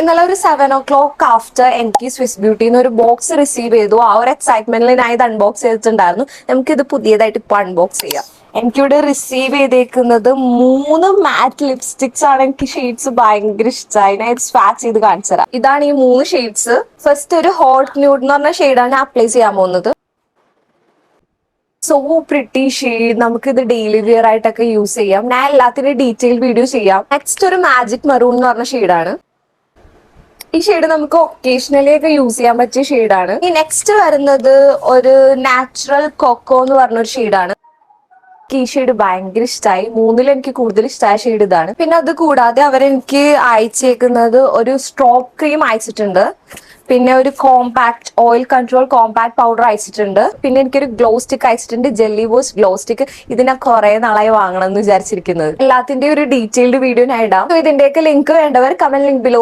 ഇന്നലെ ഒരു 7 o'clock after എനിക്ക് സ്വിസ് ബ്യൂട്ടിന്ന് ഒരു ബോക്സ് റിസീവ് ചെയ്തു. ആ ഒരു എക്സൈറ്റ്മെന്റിൽ ഞാൻ ഇത് അൺബോക്സ് ചെയ്തിട്ടുണ്ടായിരുന്നു. നമുക്കിത് പുതിയതായിട്ട് ഇപ്പൊ അൺബോക്സ് ചെയ്യാം. എനിക്കിവിടെ റിസീവ് ചെയ്തേക്കുന്നത് 3 മാറ്റ് ലിപ്സ്റ്റിക്സ് ആണ്. എനിക്ക് ഷെയ്ഡ്സ് ഭയങ്കര ഇഷ്ടമായി. ഞാൻ ഇത് സ്വാച്ച് ചെയ്ത് കാണിച്ചു തരാം. ഇതാണ് ഈ 3 ഷെയ്ഡ്സ്. ഫസ്റ്റ് ഒരു ഹോട്ട് ന്യൂഡ് എന്ന് പറഞ്ഞ ഷെയ്ഡാണ് അപ്ലൈ ചെയ്യാൻ പോകുന്നത്. സോ പ്രിട്ടി ഷെയ്ഡ്, നമുക്ക് ഇത് ഡെയിലി വിയർ ആയിട്ടൊക്കെ യൂസ് ചെയ്യാം. ഞാൻ എല്ലാത്തിനും ഡീറ്റെയിൽ വീഡിയോ ചെയ്യാം. നെക്സ്റ്റ് ഒരു മാജിക് മെറൂൺ എന്ന് പറഞ്ഞ ഷെയ്ഡാണ്. ഈ ഷെയ്ഡ് നമുക്ക് ഒക്കേഷണലി ഒക്കെ യൂസ് ചെയ്യാൻ പറ്റിയ ഷെയ്ഡാണ്. ഈ നെക്സ്റ്റ് വരുന്നത് ഒരു നാച്ചുറൽ കൊക്കോ എന്ന് പറഞ്ഞൊരു ഷെയ്ഡാണ്. ഈ ഷെയ്ഡ് ഭയങ്കര ഇഷ്ടമായി. 3-ൽ എനിക്ക് കൂടുതൽ ഇഷ്ടമായ ഷെയ്ഡ് ഇതാണ്. പിന്നെ അത് കൂടാതെ അവരെനിക്ക് അയച്ചേക്കുന്നത് ഒരു സ്ട്രോപ്പ് ക്രീം അയച്ചിട്ടുണ്ട്. പിന്നെ ഒരു compact oil control compact powder അയച്ചിട്ടുണ്ട്. പിന്നെ എനിക്കൊരു ഗ്ലോ സ്റ്റിക്ക് അയച്ചിട്ടുണ്ട്, ജെല്ലി വോസ് ഗ്ലോ സ്റ്റിക്ക്. ഇത് ഞാൻ കുറെ നാളായി വാങ്ങണം എന്ന് വിചാരിച്ചിരിക്കുന്നത്. എല്ലാത്തിന്റെ ഒരു ഡീറ്റെയിൽഡ് വീഡിയോ ഞാൻ ഇടാം. ഇതിന്റെയൊക്കെ ലിങ്ക് വേണ്ടവർ കമന്റ് ലിങ്ക് ബിലോ